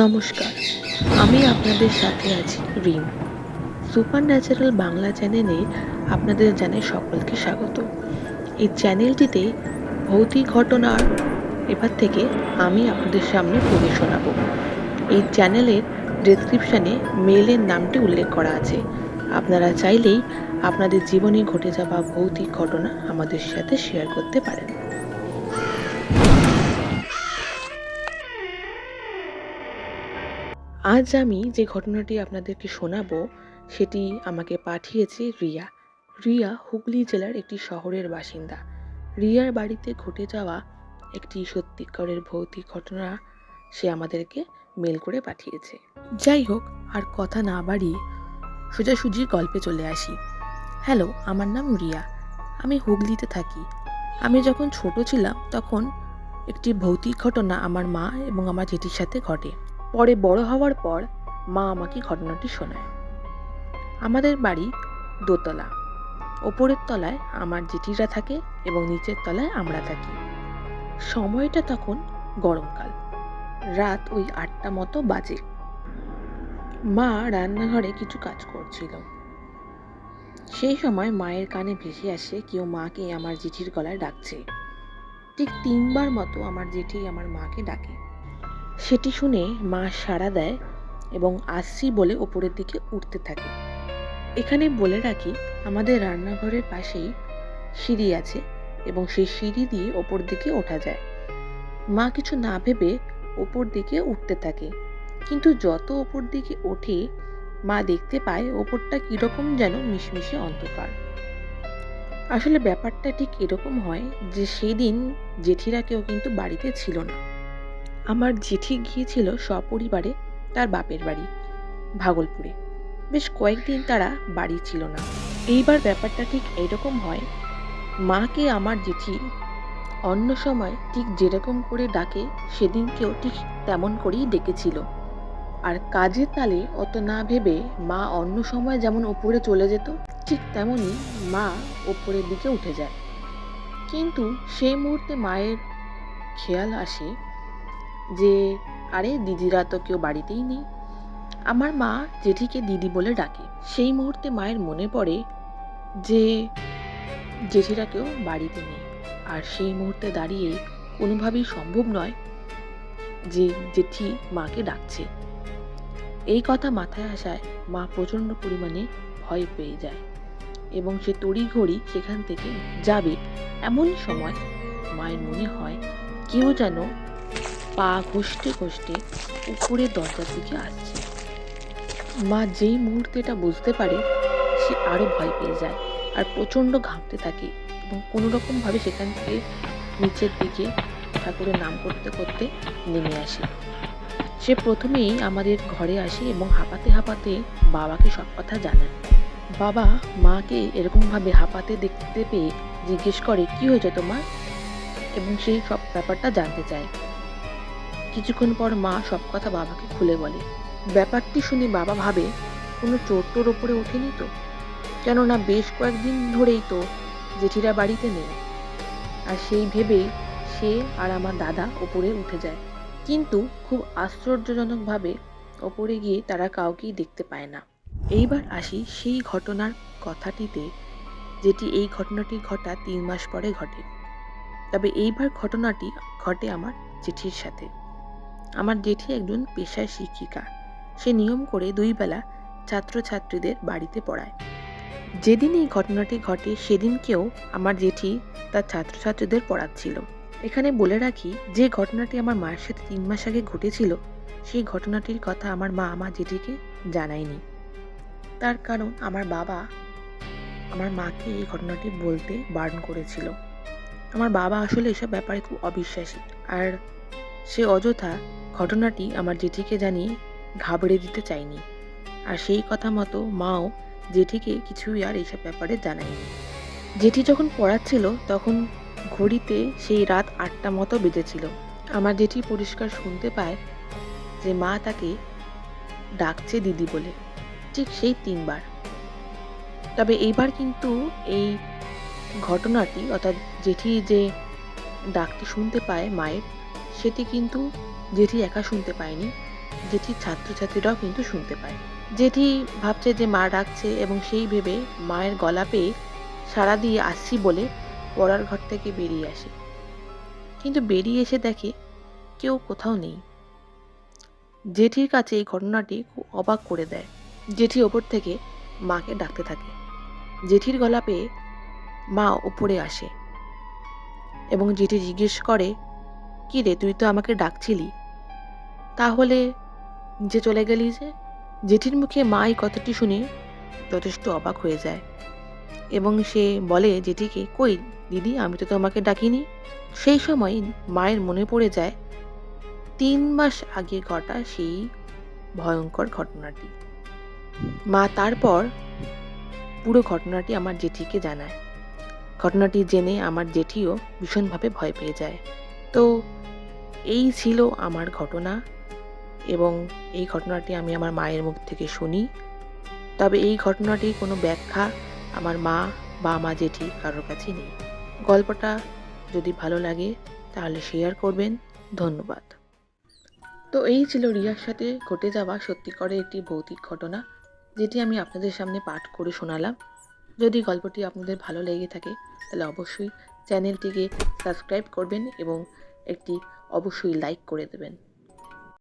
নমস্কার, আমি আপনাদের সাথে আছি রিম। সুপার ন্যাচারাল বাংলা চ্যানেলে আপনাদের জানাই সকলকে স্বাগত। এই চ্যানেলটিতে ভৌতিক ঘটনার এবার থেকে আমি আপনাদের সামনে পড়ে শোনাবো। এই চ্যানেলের ডেসক্রিপশনে মেইলের নামটি উল্লেখ করা আছে। আপনারা চাইলেই আপনাদের জীবনে ঘটে যাওয়া ভৌতিক ঘটনা আমাদের সাথে শেয়ার করতে পারেন। আজ আমি যে ঘটনাটি আপনাদেরকে শোনাবো সেটি আমাকে পাঠিয়েছে রিয়া। রিয়া হুগলি জেলার একটি শহরের বাসিন্দা। রিয়ার বাড়িতে ঘটে যাওয়া একটি সত্যিকারের ভৌতিক ঘটনা সে আমাদেরকে মেল করে পাঠিয়েছে। যাই হোক, আর কথা না বাড়িয়ে সোজাসুজি গল্পে চলে আসি। হ্যালো, আমার নাম রিয়া। আমি হুগলিতে থাকি। আমি যখন ছোট ছিলাম তখন একটি ভৌতিক ঘটনা আমার মা এবং আমার জেঠির সাথে ঘটে। পরে বড় হওয়ার পর মা আমাকে ঘটনাটি শোনায়। আমাদের বাড়ি দোতলা। ওপরের তলায় আমার জেঠিরা থাকে এবং নিচের তলায় আমরা থাকি। সময়টা তখন গরমকাল। রাত ওই ৮টা মতো বাজে। মা রান্নাঘরে কিছু কাজ করছিল। সেই সময় মায়ের কানে ভেসে আসে কেউ মাকে আমার জেঠির গলায় ডাকছে। ঠিক ৩বার মতো আমার জেঠি আমার মাকে ডাকে। সেটি শুনে মা সাড়া দেয় এবং আসছি বলে ওপরের দিকে উঠতে থাকে। এখানে বলে রাখি, আমাদের রান্নাঘরের পাশেই সিঁড়ি আছে এবং সেই সিঁড়ি দিয়ে ওপর দিকে ওঠা যায়। মা কিছু না ভেবে ওপর দিকে উঠতে থাকে, কিন্তু যত ওপর দিকে ওঠে মা দেখতে পায় ওপরটা কিরকম যেন মিশমিশে অন্ধকার। আসলে ব্যাপারটা ঠিক এরকম হয় যে সেই দিন জেঠিরা কেউ কিন্তু বাড়িতে ছিল না। আমার জেঠি গিয়েছিল সপরিবারে তার বাপের বাড়ি ভাগলপুরে। বেশ কয়েকদিন তারা বাড়ি ছিল না। এইবার ব্যাপারটা ঠিক এইরকম হয়, মাকে আমার জেঠি অন্য সময় ঠিক যেরকম করে ডাকে সেদিনকেও ঠিক তেমন করেই ডেকেছিল। আর কাজের তালে অত না ভেবে মা অন্য সময় যেমন ওপরে চলে যেত, ঠিক তেমনই মা ওপরের দিকে উঠে যায়। কিন্তু সেই মুহূর্তে মায়ের খেয়াল আসে যে আরে দিদিরা তো কেউ বাড়িতেই নেই। আমার মা জেঠিকে দিদি বলে ডাকে। সেই মুহূর্তে মায়ের মনে পড়ে যে জেঠিরা কেউ বাড়িতে নেই। আর সেই মুহূর্তে দাঁড়িয়ে কোনোভাবেই সম্ভব নয় যে জেঠি মাকে ডাকছে। এই কথা মাথায় আসায় মা প্রচণ্ড পরিমাণে ভয় পেয়ে যায় এবং সে তড়িঘড়ি সেখান থেকে যাবে। এমন সময় মায়ের মনে হয় কেউ যেন পা ঘষতে ঘষতে উপরের দরজার দিকে আসছে। মা যেই মুহূর্তে এটা বুঝতে পারে সে আরো ভয় পেয়ে যায় আর প্রচণ্ড ঘামতে থাকে এবং কোনো রকমভাবে সেখান থেকে নিচের দিকে ঠাকুরের নাম করতে করতে নেমে আসে। সে প্রথমেই আমাদের ঘরে আসে এবং হাঁপাতে হাঁপাতে বাবাকে সব কথা জানায়। বাবা মাকে এরকমভাবে হাঁপাতে দেখতে পেয়ে জিজ্ঞেস করে, কি হয়েছে তোমার, এবং সেই সব ব্যাপারটা জানতে চায়। কিছুক্ষণ পর মা সব কথা বাবাকে খুলে বলে। ব্যাপারটি শুনে বাবা ভাবে কোনো চোর টোর ওপরে ওঠেনি তো, কেননা বেশ কয়েকদিন ধরেই তো জেঠিরা বাড়িতে নেই। আর সেই ভেবেই সে আর আমার দাদা ওপরে উঠে যায়। কিন্তু খুব আশ্চর্যজনকভাবে ওপরে গিয়ে তারা কাউকেই দেখতে পায় না। এইবার আসি সেই ঘটনার কথাটিতে, যেটি এই ঘটনাটি ঘটা ৩ মাস পরে ঘটে। তবে এইবার ঘটনাটি ঘটে আমার জেঠির সাথে। আমার জেঠি একজন পেশায় শিক্ষিকা। সে নিয়ম করে ২ বেলা ছাত্রছাত্রীদের বাড়িতে পড়ায়। যেদিন এই ঘটনাটি ঘটে সেদিনকেও আমার জেঠি তার ছাত্রছাত্রীদের পড়াচ্ছিল। এখানে বলে রাখি, যে ঘটনাটি আমার মায়ের সাথে ৩ মাস আগে ঘটেছিল সেই ঘটনাটির কথা আমার মা আমার জেঠিকে জানায়নি। তার কারণ আমার বাবা আমার মাকে এই ঘটনাটি বলতে বারণ করেছিল। আমার বাবা আসলে এসব ব্যাপারে খুব অবিশ্বাসী, আর সে অযথা ঘটনাটি আমার জেঠিকে জানিয়ে ঘাবড়ে দিতে চায়নি। আর সেই কথা মতো মাও জেঠিকে কিছুই আর এইসব ব্যাপারে জানায়নি। জেঠি যখন পড়াচ্ছিল তখন ঘড়িতে সেই রাত ৮টা মতো বেজেছিল। আমার জেঠি পরিষ্কার শুনতে পায় যে মা তাকে ডাকছে দিদি বলে, ঠিক সেই ৩বার। তবে এইবার কিন্তু এই ঘটনাটি অর্থাৎ জেঠি যে ডাকটি শুনতে পায় মায়ের, সেটি কিন্তু জেঠি একা শুনতে পায়নি, জেঠির ছাত্রছাত্রীরাও কিন্তু শুনতে পায়। জেঠি ভাবছে যে মা ডাকছে এবং সেই ভেবে মায়ের গলা পেয়ে সাড়া দিয়ে আসছি বলে পড়ার ঘর থেকে বেরিয়ে আসে, কিন্তু বেরিয়ে এসে দেখে কেউ কোথাও নেই। জেঠির কাছে এই ঘটনাটি খুব অবাক করে দেয়। জেঠি ওপর থেকে মাকে ডাকতে থাকে। জেঠির গলা পেয়ে মা উপরে আসে এবং জেঠি জিজ্ঞেস করে, কি রে, তুই তো আমাকে ডাকছিলি, তাহলে নিচে চলে গেলি যে? জেঠির মুখে মা এই কথাটি শুনে যথেষ্ট অবাক হয়ে যায় এবং সে বলে জেঠিকে, কই দিদি, আমি তো তোমাকে ডাকিনি। সেই সময় মায়ের মনে পড়ে যায় 3 মাস আগে ঘটা সেই ভয়ঙ্কর ঘটনাটি। মা তারপর পুরো ঘটনাটি আমার জেঠিকে জানায়। ঘটনাটি জেনে আমার জেঠিও ভীষণভাবে ভয় পেয়ে যায়। তো এই ছিল আমার ঘটনা এবং এই ঘটনাটি আমি আমার মায়ের মুখ থেকে শুনি। তবে এই ঘটনাটির কোনো ব্যাখ্যা আমার মা বা আমার জেঠি কারোর কাছে নেই। গল্পটা যদি ভালো লাগে তাহলে শেয়ার করবেন। ধন্যবাদ। তো এই ছিল রিয়ার সাথে ঘটে যাওয়া সত্যিকারের একটি ভৌতিক ঘটনা, যেটি আমি আপনাদের সামনে পাঠ করে শোনালাম। যদি গল্পটি আপনাদের ভালো লেগে থাকে তাহলে অবশ্যই চ্যানেলটিকে সাবস্ক্রাইব করবেন এবং একটি অবশ্যই লাইক করে দেবেন।